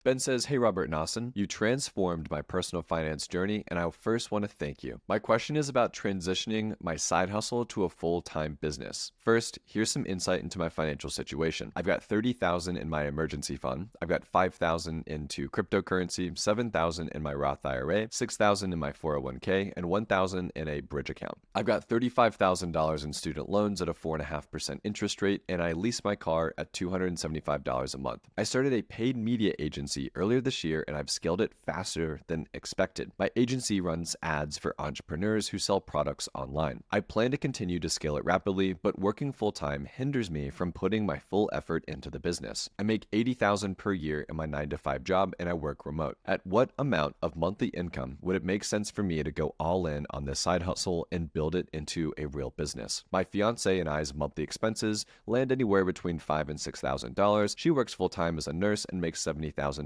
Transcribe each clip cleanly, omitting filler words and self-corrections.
Ben says, "Hey Robert Nasson, you transformed my personal finance journey, and I first want to thank you. My question is about transitioning my side hustle to a full-time business. First, here's some insight into my financial situation. I've got 30,000 in my emergency fund. I've got 5,000 into cryptocurrency, 7,000 in my Roth IRA, 6,000 in my 401k, and 1,000 in a bridge account. I've got $35,000 in student loans at a 4.5% interest rate, and I lease my car at $275 a month. I started a paid media agency earlier this year, and I've scaled it faster than expected. My agency runs ads for entrepreneurs who sell products online. I plan to continue to scale it rapidly, but working full-time hinders me from putting my full effort into the business. I make $80,000 per year in my 9-to-5 job, and I work remote. At what amount of monthly income would it make sense for me to go all in on this side hustle and build it into a real business? My fiance and I's monthly expenses land anywhere between $5,000 and $6,000. She works full-time as a nurse and makes $70,000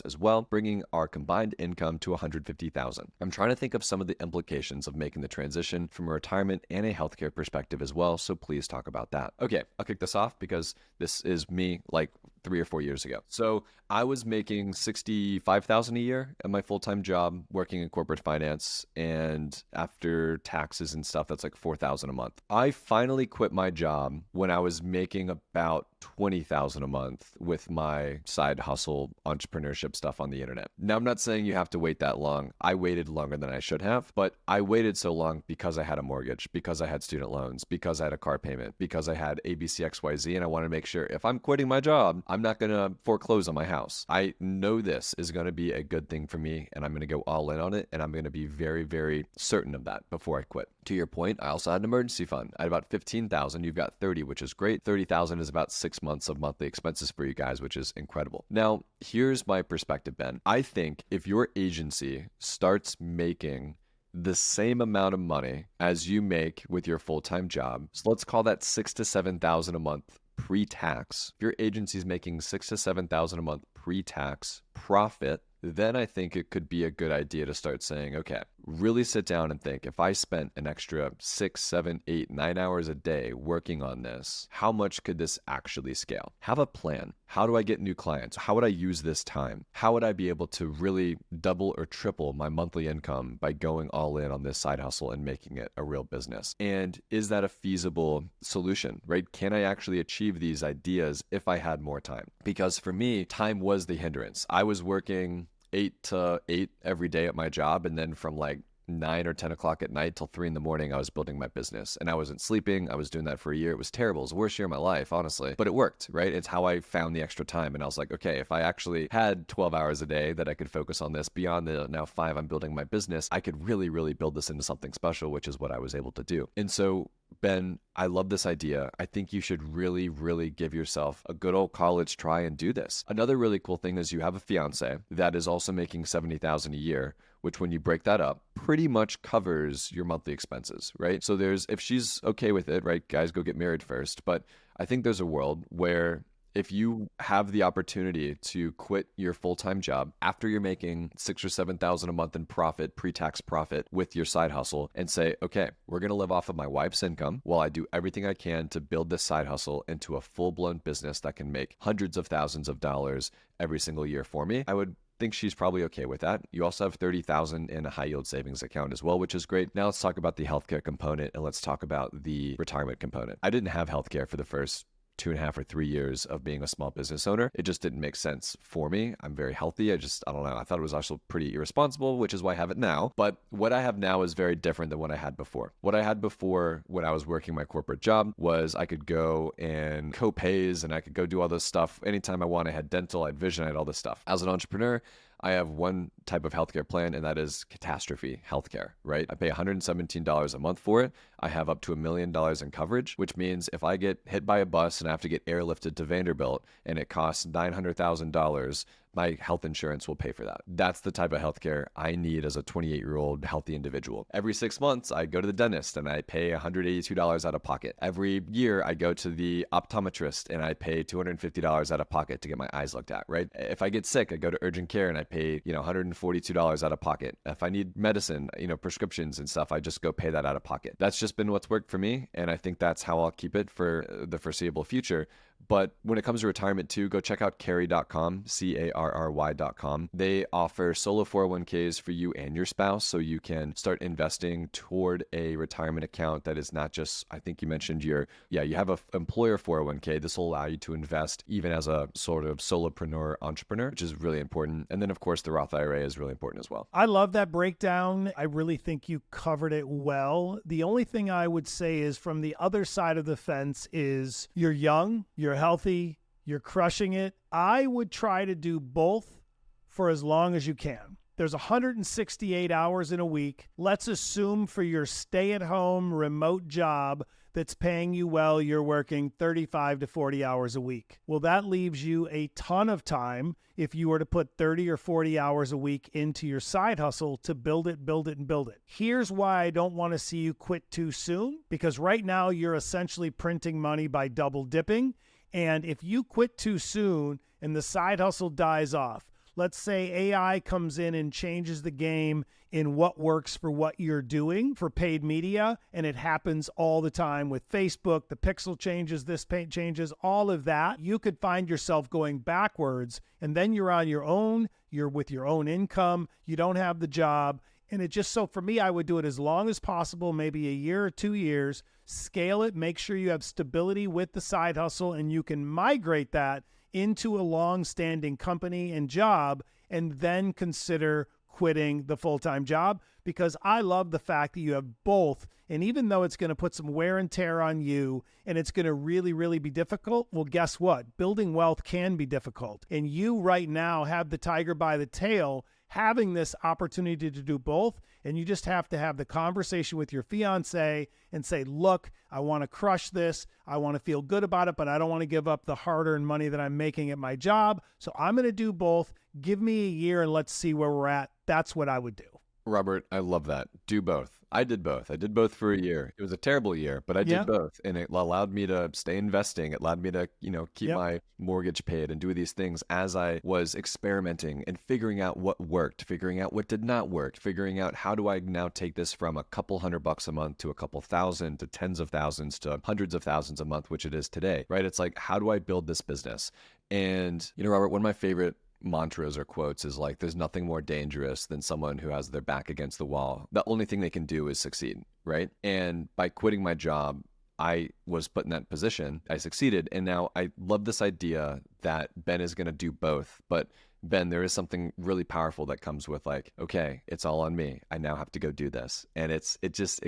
as well, bringing our combined income to $150,000. I'm trying to think of some of the implications of making the transition from a retirement and a healthcare perspective as well, so please talk about that. Okay, I'll kick this off because this is me like 3 or 4 years ago. So I was making $65,000 a year at my full-time job working in corporate finance, and after taxes and stuff, that's like $4,000 a month. I finally quit my job when I was making about $20,000 a month with my side hustle entrepreneurship stuff on the internet. Now, I'm not saying you have to wait that long. I waited longer than I should have, but I waited so long because I had a mortgage, because I had student loans, because I had a car payment, because I had ABCXYZ, and I want to make sure if I'm quitting my job, I'm not going to foreclose on my house. I know this is going to be a good thing for me, and I'm going to go all in on it, and I'm going to be very, very certain of that before I quit. To your point, I also had an emergency fund. I had about 15,000. You've got 30, which is great. 30,000 is about 6 months of monthly expenses for you guys, which is incredible. Now, here's my perspective, Ben. I think if your agency starts making the same amount of money as you make with your full-time job, so let's call that 6,000 to 7,000 a month pre-tax. If your agency is making 6,000 to 7,000 a month pre-tax profit, then I think it could be a good idea to start saying, okay, really sit down and think, if I spent an extra 6, 7, 8, 9 hours a day working on this, how much could this actually scale? Have a plan. How do I get new clients? How would I use this time? How would I be able to really double or triple my monthly income by going all in on this side hustle and making it a real business? And is that a feasible solution, right? Can I actually achieve these ideas if I had more time? Because for me, time was the hindrance. I was working 8 to 8 every day at my job, and then from like 9 or 10 o'clock at night till 3 in the morning, I was building my business, and I wasn't sleeping. I was doing that for a year. It was terrible. It was the worst year of my life, honestly, but it worked, right? It's how I found the extra time. And I was like, okay, if I actually had 12 hours a day that I could focus on this beyond the now 5 I'm building my business, I could really, really build this into something special, which is what I was able to do. And so, Ben, I love this idea. I think you should really, really give yourself a good old college try and do this. Another really cool thing is you have a fiance that is also making $70,000 a year, which when you break that up, pretty much covers your monthly expenses, right? So if she's okay with it, right? Guys, go get married first. But I think there's a world where if you have the opportunity to quit your full-time job after you're making 6,000 or 7,000 a month in profit, pre-tax profit with your side hustle, and say, okay, we're going to live off of my wife's income while I do everything I can to build this side hustle into a full-blown business that can make hundreds of thousands of dollars every single year for me, I would think she's probably okay with that. You also have 30,000 in a high yield savings account as well, which is great. Now let's talk about the healthcare component, and let's talk about the retirement component. I didn't have healthcare for the first 2.5 or 3 years of being a small business owner. It just didn't make sense for me. I'm very healthy. I don't know. I thought it was also pretty irresponsible, which is why I have it now. But what I have now is very different than what I had before. What I had before when I was working my corporate job was I could go and co-pays, and I could go do all this stuff anytime I want. I had dental, I had vision, I had all this stuff. As an entrepreneur, I have one type of healthcare plan, and that is catastrophe healthcare, right? I pay $117 a month for it. I have up to $1 million in coverage, which means if I get hit by a bus and I have to get airlifted to Vanderbilt and it costs $900,000, my health insurance will pay for that. That's the type of healthcare I need as a 28-year-old healthy individual. Every 6 months, I go to the dentist and I pay $182 out of pocket. Every year, I go to the optometrist and I pay $250 out of pocket to get my eyes looked at, right? If I get sick, I go to urgent care and I pay, $142 out of pocket. If I need medicine, prescriptions and stuff, I just go pay that out of pocket. That's just been what's worked for me, and I think that's how I'll keep it for the foreseeable future. But when it comes to retirement too, go check out carry.com, carry.com. They offer solo 401ks for you and your spouse, so you can start investing toward a retirement account that is not just, I think you mentioned you have an employer 401k. This will allow you to invest even as a sort of solopreneur entrepreneur, which is really important. And then of course the Roth IRA is really important as well. I love that breakdown. I really think you covered it well. The only thing I would say is from the other side of the fence is you're young, you're healthy, you're crushing it. I would try to do both for as long as you can. There's 168 hours in a week. Let's assume for your stay-at-home remote job that's paying you well, you're working 35 to 40 hours a week. Well, that leaves you a ton of time if you were to put 30 or 40 hours a week into your side hustle to build it, build it, and build it. Here's why I don't want to see you quit too soon, because right now you're essentially printing money by double dipping. And if you quit too soon and the side hustle dies off, let's say AI comes in and changes the game in what works for what you're doing for paid media, and it happens all the time with Facebook, the pixel changes, this paint changes, all of that, you could find yourself going backwards, and then you're on your own, you're with your own income, you don't have the job, and it just, so for me, I would do it as long as possible, maybe a year or 2 years, scale it, make sure you have stability with the side hustle, and you can migrate that into a long-standing company and job, and then consider quitting the full-time job, because I love the fact that you have both. And even though it's going to put some wear and tear on you and it's going to really, really be difficult, well, guess what? Building wealth can be difficult. And you right now have the tiger by the tail, having this opportunity to do both. And you just have to have the conversation with your fiance and say, look, I want to crush this. I want to feel good about it, but I don't want to give up the hard-earned money that I'm making at my job. So I'm going to do both. Give me a year and let's see where we're at. That's what I would do. Robert, I love that. Do both. I did both. I did both for a year. It was a terrible year, but I did both. And it allowed me to stay investing. It allowed me to, keep my mortgage paid and do these things as I was experimenting and figuring out what worked, figuring out what did not work, figuring out how do I now take this from a couple $100 a month to a couple thousand to tens of thousands to hundreds of thousands a month, which it is today, right? It's like, how do I build this business? And, Robert, one of my favorite mantras or quotes is like, there's nothing more dangerous than someone who has their back against the wall. The only thing they can do is succeed, right? And by quitting my job, I was put in that position. I succeeded. And now I love this idea that Ben is going to do both. But Ben, there is something really powerful that comes with like, okay, it's all on me. I now have to go do this. And it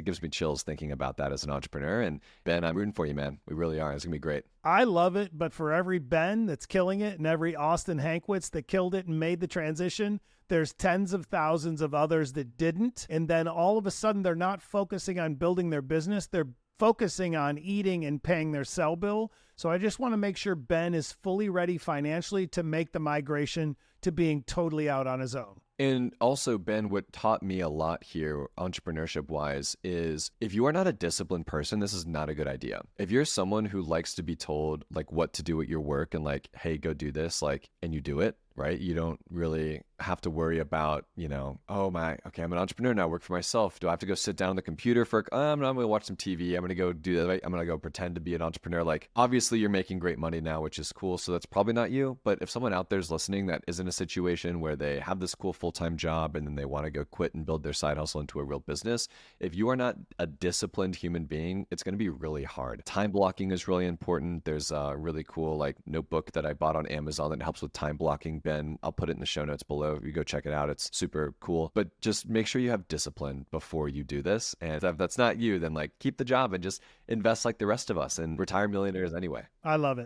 gives me chills thinking about that as an entrepreneur. And Ben, I'm rooting for you, man. We really are. It's gonna be great. I love it. But for every Ben that's killing it and every Austin Hankwitz that killed it and made the transition, there's tens of thousands of others that didn't. And then all of a sudden they're not focusing on building their business. They're focusing on eating and paying their cell bill. So I just want to make sure Ben is fully ready financially to make the migration to being totally out on his own. And also, Ben, what taught me a lot here, entrepreneurship-wise, is if you are not a disciplined person, this is not a good idea. If you're someone who likes to be told like what to do at your work and like, hey, go do this, like, and you do it, right? You don't really have to worry about, I'm an entrepreneur now, I work for myself. Do I have to go sit down on the computer for, I'm going to watch some TV. I'm going to go do that. I'm going to go pretend to be an entrepreneur. Like, obviously you're making great money now, which is cool. So that's probably not you. But if someone out there is listening that is in a situation where they have this cool full-time job and then they want to go quit and build their side hustle into a real business, if you are not a disciplined human being, it's going to be really hard. Time blocking is really important. There's a really cool like notebook that I bought on Amazon that helps with time blocking. Ben, I'll put it in the show notes below. You go check it out. It's super cool. But just make sure you have discipline before you do this. And if that's not you, then like keep the job and just invest like the rest of us and retire millionaires anyway. I love it.